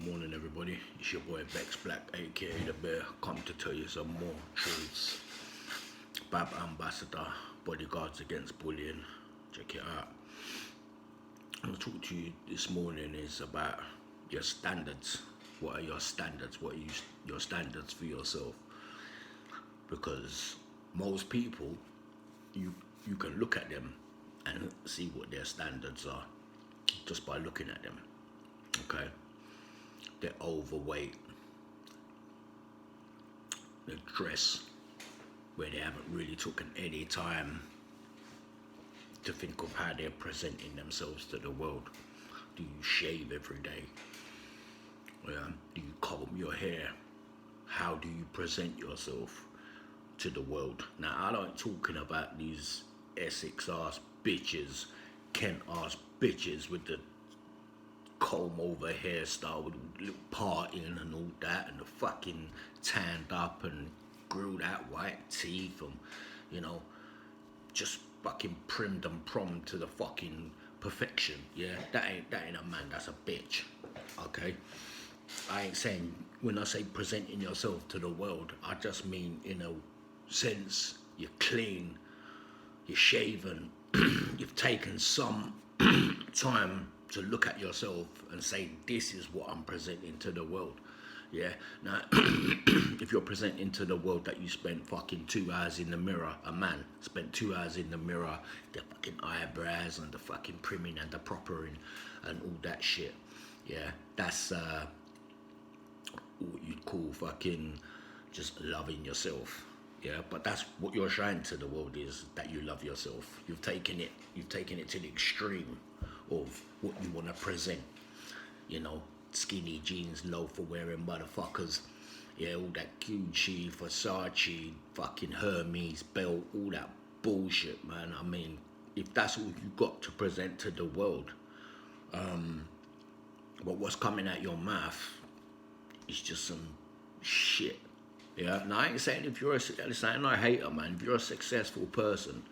Morning, everybody. It's your boy Bex Black, aka The Bear, come to tell you some more truths. Bab Ambassador, Bodyguards Against Bullying. Check it out. I'm going to talk to you this morning is about your standards. What are your standards? What are your standards for yourself? Because most people, you can look at them and see what their standards are just by looking at them. Okay? They're overweight, they dress where they haven't really taken any time to think of how they're presenting themselves to the world. Do you shave every day? Do you comb your hair? How do you present yourself to the world? Now, I don't talking about these Essex ass bitches, Kent ass bitches with the comb over hairstyle with little parting and all that, and the fucking tanned up and grilled out white teeth, and just fucking primmed and prommed to the fucking perfection. Yeah, that ain't a man. That's a bitch. Okay, I ain't saying, when I say presenting yourself to the world, I just mean in a sense you're clean, you're shaven, you've taken some time to look at yourself and say, this is what I'm presenting to the world. Yeah. Now, if you're presenting to the world that you spent fucking 2 hours in the mirror, a man spent 2 hours in the mirror, the fucking eyebrows and the fucking primming and the proppering and all that shit. Yeah, that's what you'd call fucking just loving yourself. Yeah, but that's what you're showing to the world, is that you love yourself. You've taken it to the extreme of what you want to present. Skinny jeans, loafer wearing motherfuckers. Yeah, all that Gucci, Versace, fucking Hermes belt, all that bullshit, man. I mean, if that's all you got to present to the world, but what's coming out your mouth is just some shit. Yeah, now I ain't saying I'm not a hater, man. If you're a successful person,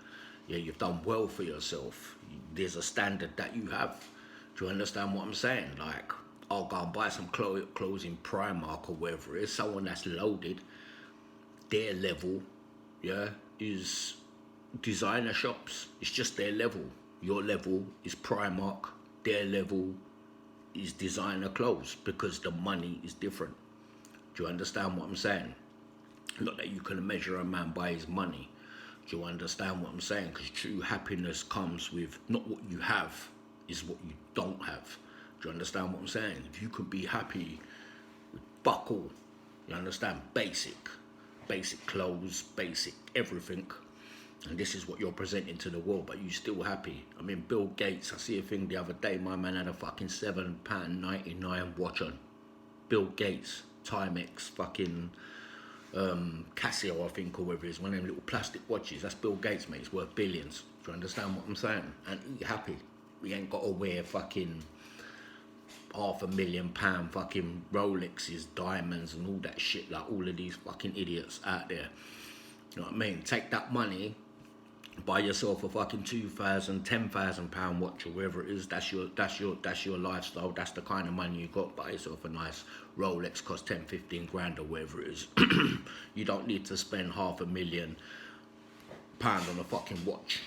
yeah, you've done well for yourself. There's a standard that you have. Do you understand what I'm saying? Like, I'll go and buy some clothes in Primark or wherever it is. Someone that's loaded, their level, yeah, is designer shops. It's just their level. Your level is Primark. Their level is designer clothes, because the money is different. Do you understand what I'm saying? Not that you can measure a man by his money. Do you understand what I'm saying? Because true happiness comes with not what you have, is what you don't have. Do you understand what I'm saying? If you could be happy with fuck all, you understand? Basic clothes, basic everything, and this is what you're presenting to the world, but you still happy. I mean, Bill Gates, I see a thing the other day, my man had a fucking £7.99 watch on. Bill Gates, Timex, fucking Casio, I think, or whatever it is, one of them little plastic watches. That's Bill Gates, mate. It's worth billions. Do you understand what I'm saying? And he happy. We ain't got to wear fucking £500,000 fucking Rolexes, diamonds, and all that shit like all of these fucking idiots out there. You know what I mean? Take that money, buy yourself a fucking £2,000, £10,000 watch or whatever it is. That's your lifestyle. That's the kind of money you got. Buy yourself a nice Rolex, cost 10, 15 grand or whatever it is. You don't need to spend £500,000 on a fucking watch.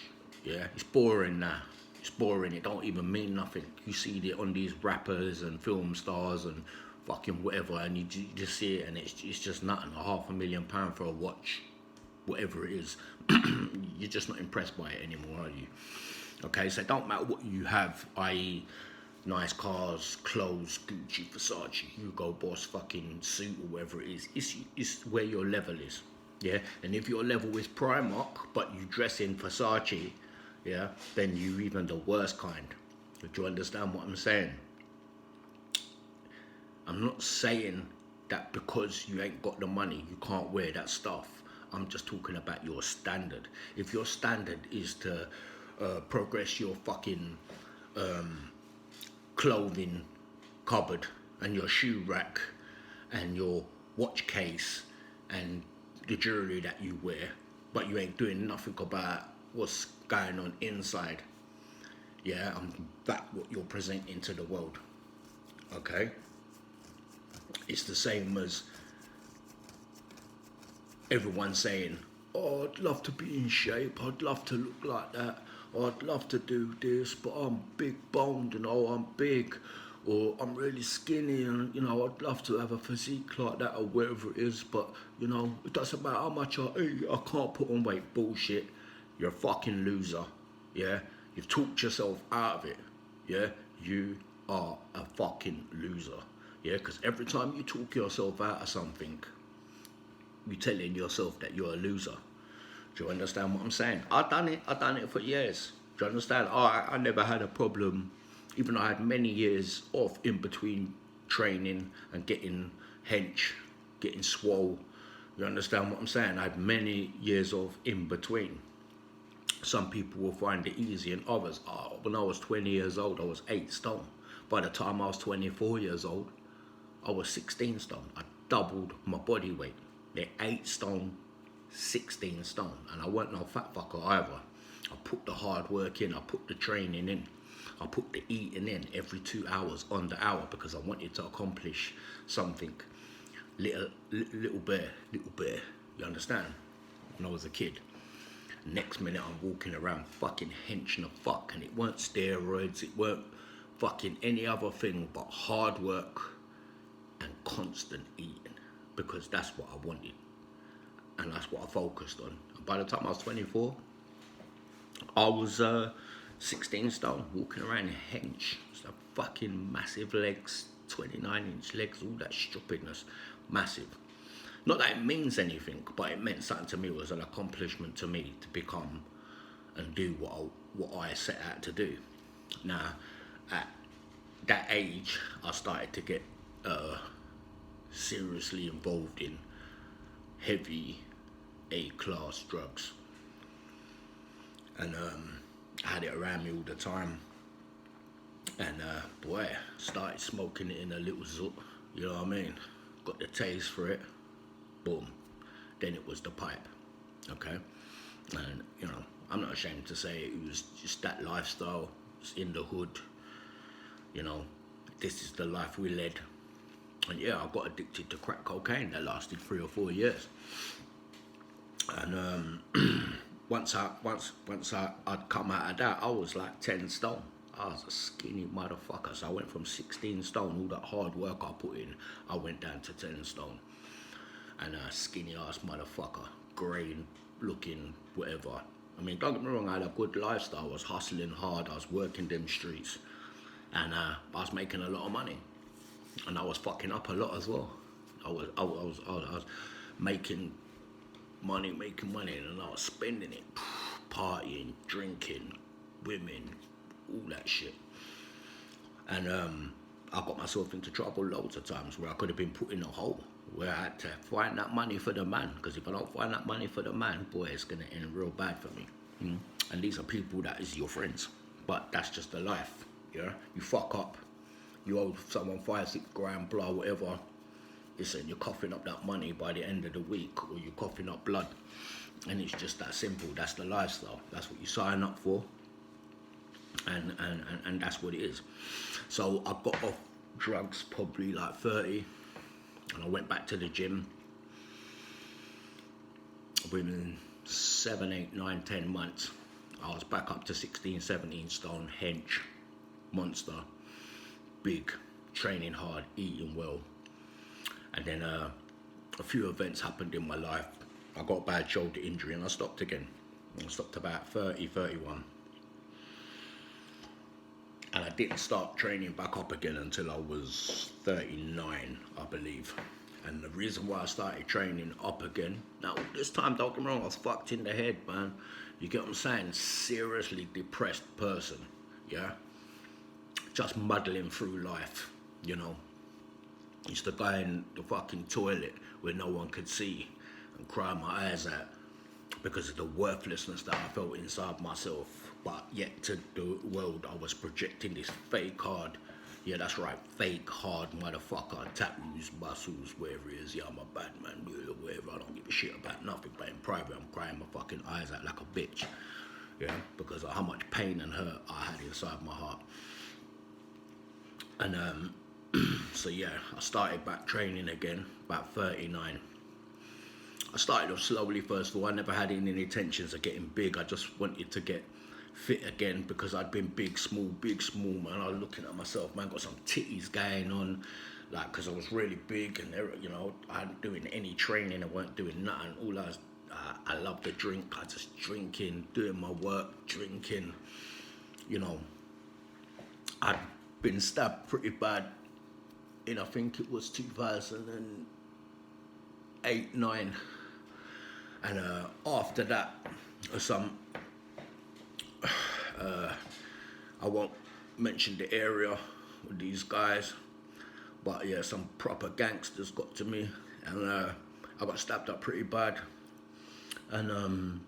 Yeah, it's boring now. It's boring. It don't even mean nothing. You see it on these rappers and film stars and fucking whatever, and you just see it, and it's just nothing. £500,000 for a watch, whatever it is. You're just not impressed by it anymore, are you? Okay, so it don't matter what you have, i.e. nice cars, clothes, Gucci, Versace, Hugo Boss, fucking suit or whatever it is. It's where your level is. Yeah, and if your level is Primark, but you dress in Versace, yeah, then you even the worst kind. Do you understand what I'm saying? I'm not saying that because you ain't got the money, you can't wear that stuff. I'm just talking about your standard. If your standard is to progress your fucking clothing cupboard and your shoe rack and your watch case and the jewelry that you wear, but you ain't doing nothing about what's going on inside, yeah, that what you're presenting to the world. Okay? It's the same as everyone saying, oh, I'd love to be in shape, I'd love to look like that, or I'd love to do this, but I'm big boned and oh, I'm big, or I'm really skinny and, I'd love to have a physique like that or whatever it is, but, it doesn't matter how much I eat, I can't put on weight. Bullshit. You're a fucking loser, yeah? You've talked yourself out of it, yeah? You are a fucking loser, yeah? Because every time you talk yourself out of something, you're telling yourself that you're a loser. Do you understand what I'm saying? I've done it for years. Do you understand? I never had a problem, even though I had many years off in between training and getting hench, getting swole. You understand what I'm saying? I had many years off in between. Some people will find it easy and others. When I was 20 years old, I was 8 stone. By the time I was 24 years old, I was 16 stone. I doubled my body weight. They're 8 stone, 16 stone. And I weren't no fat fucker either. I put the hard work in, I put the training in, I put the eating in every 2 hours on the hour because I wanted to accomplish something. Little bear, you understand? When I was a kid. Next minute I'm walking around fucking henching the fuck, and it weren't steroids, it weren't fucking any other thing but hard work and constant eating, because that's what I wanted and that's what I focused on. And by the time I was 24, I was 16 stone, walking around hench, so fucking massive legs, 29-inch legs, all that stupidness, massive. Not that it means anything, but it meant something to me. It was an accomplishment to me to become and do what I set out to do. Now, at that age, I started to get seriously involved in heavy A-class drugs. And I had it around me all the time. And boy, started smoking it in a little zoot, you know what I mean? Got the taste for it. Boom. Then it was the pipe, okay? And, I'm not ashamed to say it was just that lifestyle. It's in the hood, this is the life we led. And yeah, I got addicted to crack cocaine. That lasted 3 or 4 years. And once I'd come out of that, I was like 10 stone. I was a skinny motherfucker. So I went from 16 stone, all that hard work I put in, I went down to 10 stone. And a skinny ass motherfucker, grey looking, whatever. I mean, don't get me wrong, I had a good lifestyle. I was hustling hard, I was working them streets, and I was making a lot of money. And I was fucking up a lot as well. I was making money, and I was spending it, partying, drinking, women, all that shit. And I got myself into trouble loads of times where I could have been put in a hole, where I had to find that money for the man, because if I don't find that money for the man, boy, it's going to end real bad for me. And these are people that is your friends, but that's just the life, yeah? You fuck up, you owe someone 5-6 grand, blah, whatever. Listen, you're coughing up that money by the end of the week, or you're coughing up blood, and it's just that simple. That's the lifestyle. That's what you sign up for, and that's what it is. So I got off drugs probably like 30, and I went back to the gym. Within 7, 8, 9, 10 months, I was back up to 16, 17 stone, hench, monster, big, training hard, eating well. And then a few events happened in my life. I got a bad shoulder injury and I stopped again. I stopped about 30, 31. And I didn't start training back up again until I was 39, I believe. And the reason why I started training up again, now this time, don't get me wrong, I was fucked in the head, man. You get what I'm saying? Seriously depressed person, yeah? Just muddling through life, Used to go in the fucking toilet where no one could see and cry my eyes out because of the worthlessness that I felt inside myself. But yet to the world, I was projecting this fake hard, yeah, that's right, fake hard motherfucker, tattoos, muscles, wherever it is, yeah, I'm a bad man, whatever, I don't give a shit about nothing, but in private, I'm crying my fucking eyes out like a bitch, yeah, because of how much pain and hurt I had inside my heart. And So yeah, I started back training again, about 39. I started off slowly first of all. I never had any intentions of getting big. I just wanted to get fit again because I'd been big, small, man. I was looking at myself, man, got some titties going on, like, because I was really big and, you know, I hadn't doing any training. I weren't doing nothing. All I love to drink. I just drinking, doing my work, drinking, you know. I'd been stabbed pretty bad in, I think it was 2008, 9. And after that, some, I won't mention the area with these guys, but yeah, some proper gangsters got to me, and I got stabbed up pretty bad, and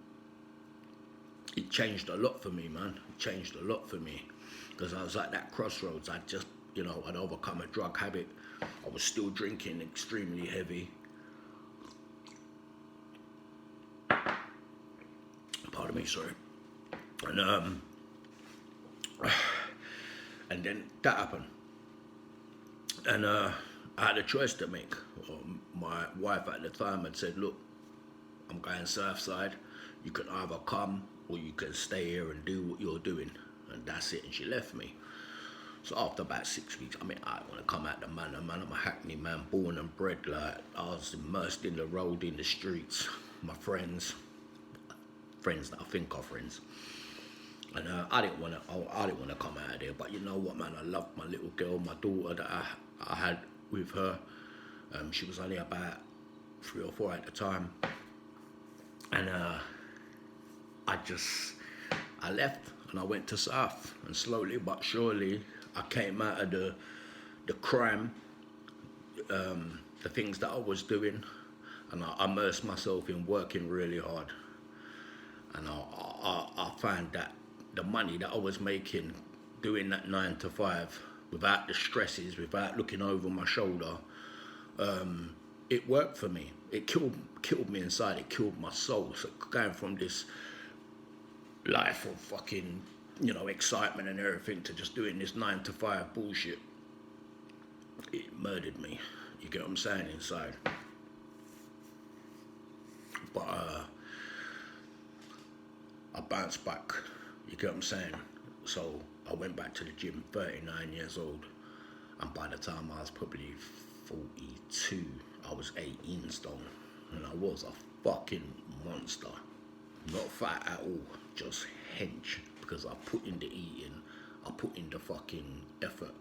it changed a lot for me, man. It changed a lot for me, because I was at that crossroads. I just, you know, I'd overcome a drug habit. I was still drinking extremely heavy. Pardon me, sorry. And then that happened, and I had a choice to make. My wife at the time had said, "Look, I'm going Surfside. You can either come or you can stay here and do what you're doing," and that's it. And she left me. So after about 6 weeks, I mean, I want to come out the manor, man. I'm a Hackney man, born and bred. Like, I was immersed in the road, in the streets. My friends that I think are friends. And I didn't want to come out of there. But you know what, man? I loved my little girl, my daughter that I had with her. She was only about 3 or 4 at the time. And I left and I went to South. And slowly but surely, I came out of the crime, the things that I was doing. And I immersed myself in working really hard. And I found that the money that I was making doing that 9 to 5 without the stresses, without looking over my shoulder, it worked for me. It killed me inside. It killed my soul. So going from this life of fucking, you know, excitement and everything to just doing this 9 to 5 bullshit, it murdered me. You get what I'm saying, inside. But I bounced back, you get what I'm saying? So I went back to the gym, 39 years old, and by the time I was probably 42, I was 18 stone, and I was a fucking monster. Not fat at all, just hench, because I put in the eating, I put in the fucking effort,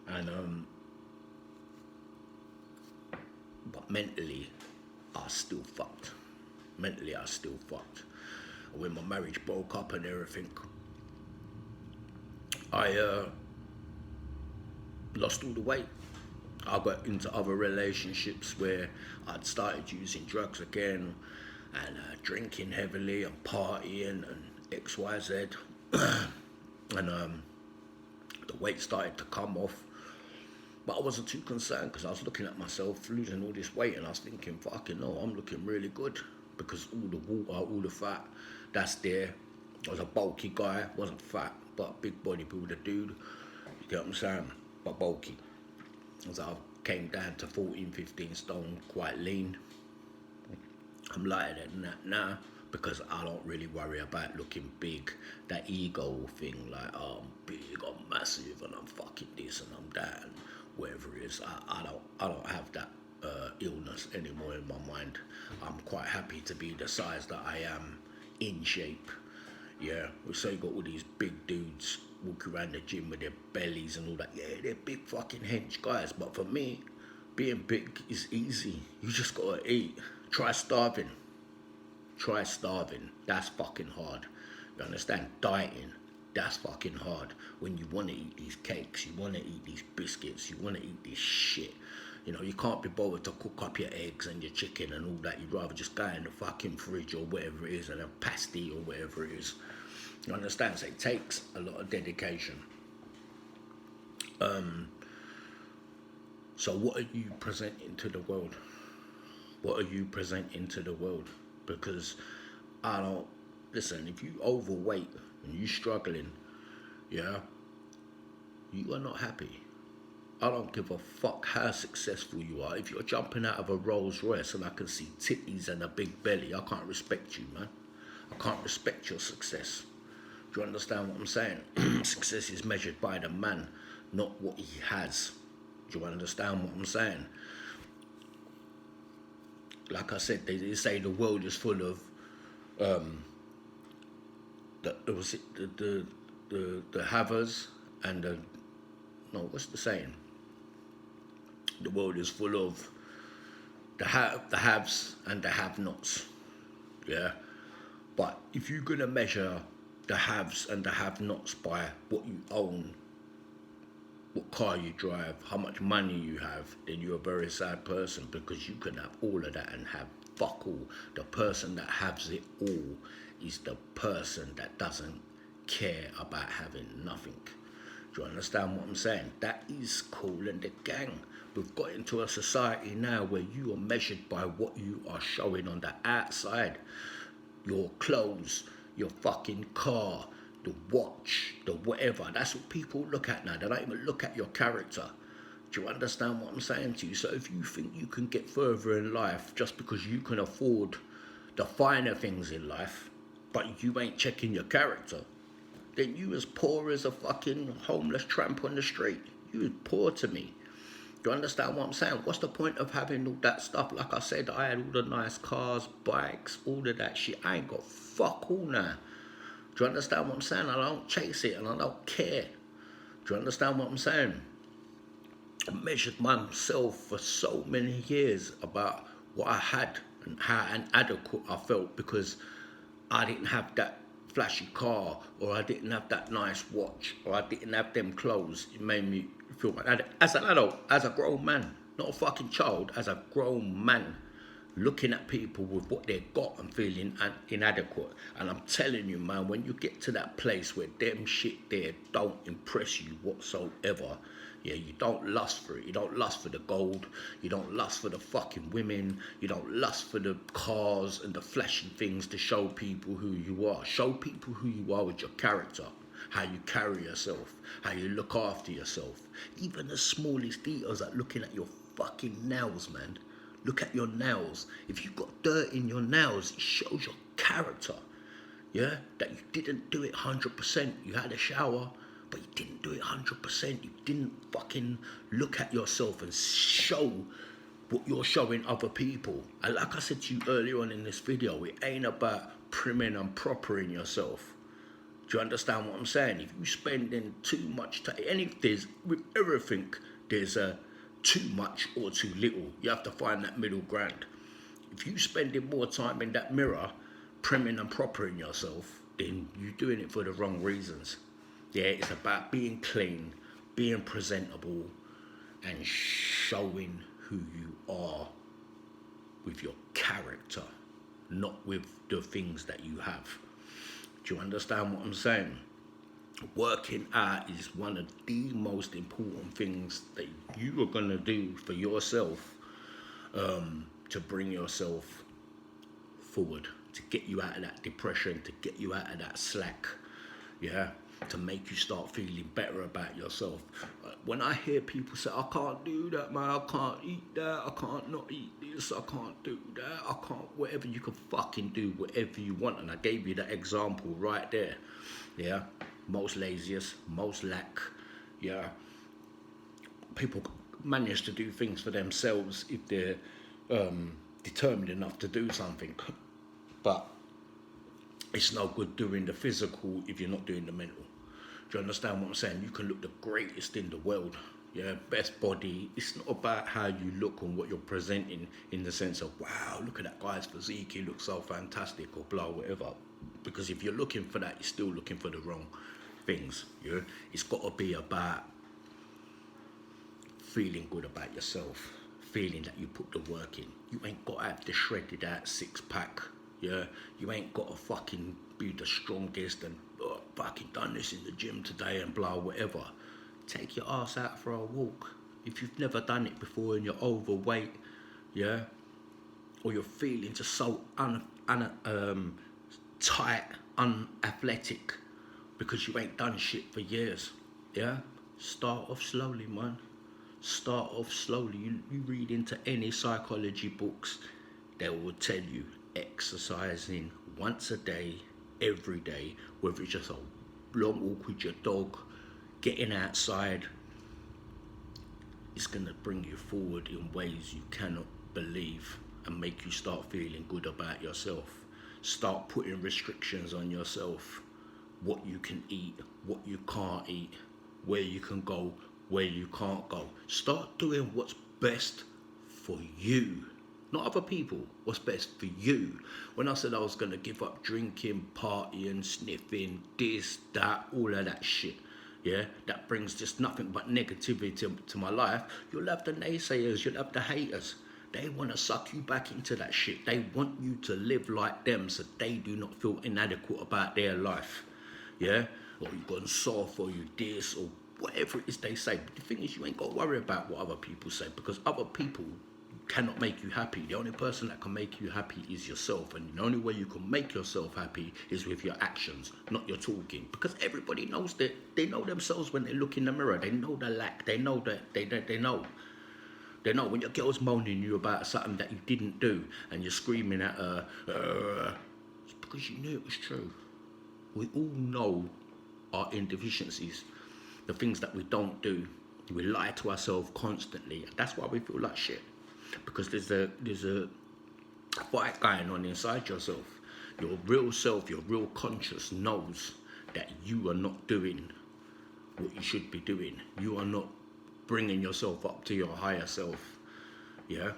and but mentally, I still fucked. When my marriage broke up and everything, I lost all the weight. I got into other relationships where I'd started using drugs again and drinking heavily and partying and XYZ. And the weight started to come off. But I wasn't too concerned because I was looking at myself losing all this weight and I was thinking, fucking no, I'm looking really good because all the water, all the fat, that's there. I was a bulky guy, wasn't fat, but big bodybuilder dude. You get what I'm saying? But bulky. So I came down to 14, 15 stone, quite lean. I'm lighter than that now because I don't really worry about looking big. That ego thing, like, oh, I'm big, I'm massive, and I'm fucking this and I'm that, and whatever it is. I don't have that illness anymore in my mind. I'm quite happy to be the size that I am, in shape. Yeah, so you got all these big dudes walking around the gym with their bellies and all that. Yeah, they're big fucking hench guys. But for me, being big is easy. You just gotta eat. Try starving. That's fucking hard. You understand? Dieting. That's fucking hard. When you want to eat these cakes, you want to eat these biscuits, you want to eat this shit. You know, you can't be bothered to cook up your eggs and your chicken and all that. You'd rather just go in the fucking fridge or whatever it is and a pasty or whatever it is. You understand? So it takes a lot of dedication. So what are you presenting to the world? Because I don't, listen, if you overweight and you struggling, yeah, you are not happy. I don't give a fuck how successful you are. If you're jumping out of a Rolls Royce and I can see titties and a big belly, I can't respect you, man. I can't respect your success. Do you understand what I'm saying? Success is measured by the man, not what he has. Do you understand what I'm saying? Like I said, they say the world is full of the havers and the, no, what's the saying? The world is full of the haves and the have-nots. Yeah, but if you're gonna measure the haves and the have-nots by what you own, what car you drive, how much money you have, then you're a very sad person, because you can have all of that and have fuck all. The person that has it all is the person that doesn't care about having nothing. Do you understand what I'm saying? That is Kool and the Gang. We've got into a society now where you are measured by what you are showing on the outside. Your clothes, your fucking car, the watch, the whatever. That's what people look at now. They don't even look at your character. Do you understand what I'm saying to you? So if you think you can get further in life just because you can afford the finer things in life, but you ain't checking your character, then you as poor as a fucking homeless tramp on the street. You as poor to me. Do you understand what I'm saying? What's the point of having all that stuff? Like I said, I had all the nice cars, bikes, all of that shit. I ain't got fuck all now. Do you understand what I'm saying? I don't chase it and I don't care. Do you understand what I'm saying? I measured myself for so many years about what I had and how inadequate I felt because I didn't have that flashy car, or I didn't have that nice watch, or I didn't have them clothes. It made me feel like, as an adult, as a grown man, not a fucking child, as a grown man, looking at people with what they got and feeling inadequate. And I'm telling you, man, when you get to that place where them shit there don't impress you whatsoever, yeah, you don't lust for it. You don't lust for the gold. You don't lust for the fucking women. You don't lust for the cars and the flashy things to show people who you are. Show people who you are with your character, how you carry yourself, how you look after yourself. Even the smallest details, like looking at your fucking nails, man. Look at your nails. If you've got dirt in your nails, it shows your character. Yeah? That you didn't do it 100%. You had a shower, but you didn't do it 100%. You didn't fucking look at yourself and show what you're showing other people. And like I said to you earlier on in this video, it ain't about primming and propering yourself. Do you understand what I'm saying? If you're spending too much time, and if there's, with everything, there's a too much or too little. You have to find that middle ground. If you're spending more time in that mirror, primming and propering yourself, then you're doing it for the wrong reasons. Yeah, it's about being clean, being presentable, and showing who you are with your character, not with the things that you have. Do you understand what I'm saying? Working out is one of the most important things that you are going to do for yourself, to bring yourself forward, to get you out of that depression, to get you out of that slack, yeah, to make you start feeling better about yourself. When I hear people say, I can't do that, man, I can't eat that, I can't not eat this, I can't do that, I can't, whatever, you can fucking do whatever you want. And I gave you that example right there, yeah. Most laziest, most lack, yeah. People manage to do things for themselves if they're determined enough to do something, but it's no good doing the physical if you're not doing the mental. Do you understand what I'm saying? You can look the greatest in the world, yeah, best body. It's not about how you look and what you're presenting in the sense of, wow, look at that guy's physique, he looks so fantastic, or blah, whatever. Because if you're looking for that, you're still looking for the wrong things. Yeah, it's got to be about feeling good about yourself, feeling that you put the work in. You ain't got to have the shredded out six-pack. Yeah, you ain't got to fucking be the strongest and fucking done this in the gym today and blah, whatever. Take your ass out for a walk. If you've never done it before and you're overweight, yeah, or you're feeling just so tight, unathletic, because you ain't done shit for years, yeah? Start off slowly, man. Start off slowly. You read into any psychology books, they will tell you exercising once a day, every day, whether it's just a long walk with your dog, getting outside, it's going to bring you forward in ways you cannot believe and make you start feeling good about yourself. Start putting restrictions on yourself. What you can eat, what you can't eat, where you can go, where you can't go. Start doing what's best for you, not other people. What's best for you. When I said I was going to give up drinking, partying, sniffing, this, that, all of that shit, yeah, that brings just nothing but negativity to my life, you'll have the naysayers, you'll have the haters. They want to suck you back into that shit. They want you to live like them so they do not feel inadequate about their life. Yeah? Or you've gone soft, or you this, or whatever it is they say. But the thing is, you ain't got to worry about what other people say, because other people cannot make you happy. The only person that can make you happy is yourself, and the only way you can make yourself happy is with your actions, not your talking. Because everybody knows that they know themselves when they look in the mirror. They know the lack. They know that they know. They know when your girl's moaning you about something that you didn't do, and you're screaming at her, it's because you knew it was true. We all know our indeficiencies, the things that we don't do. We lie to ourselves constantly, and that's why we feel like shit. Because there's a fight going on inside yourself. Your real self, your real conscious knows that you are not doing what you should be doing. You are not bringing yourself up to your higher self. Yeah,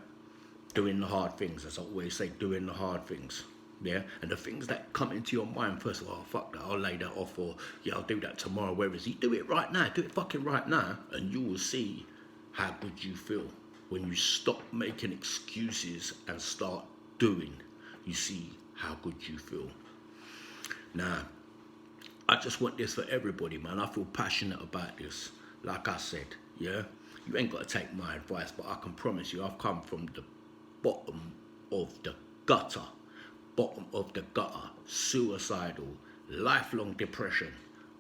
doing the hard things. As I always say, doing the hard things. Yeah, and the things that come into your mind first of all, fuck that, I'll lay that off, or yeah, I'll do that tomorrow. Where is he? Do it right now. Do it fucking right now, and you will see how good you feel when you stop making excuses and start doing. You see how good you feel. Now, I just want this for everybody, man. I feel passionate about this. Like I said, yeah, you ain't got to take my advice, but I can promise you, I've come from the bottom of the gutter. Suicidal, lifelong depression.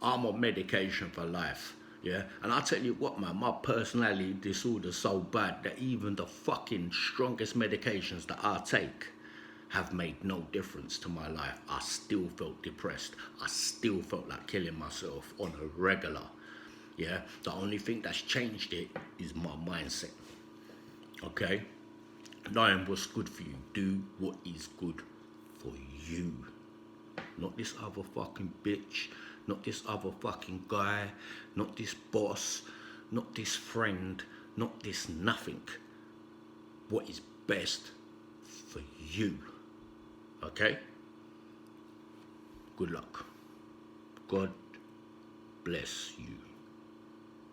I'm on medication for life, yeah? And I tell you what, man, my personality disorder's so bad that even the fucking strongest medications that I take have made no difference to my life. I still felt depressed. I still felt like killing myself on a regular, yeah? The only thing that's changed it is my mindset, okay? Knowing what's good for you. Do what is good for you, not this other fucking bitch, not this other fucking guy, not this boss, not this friend, not this nothing. What is best for you, okay? Good luck. God bless you.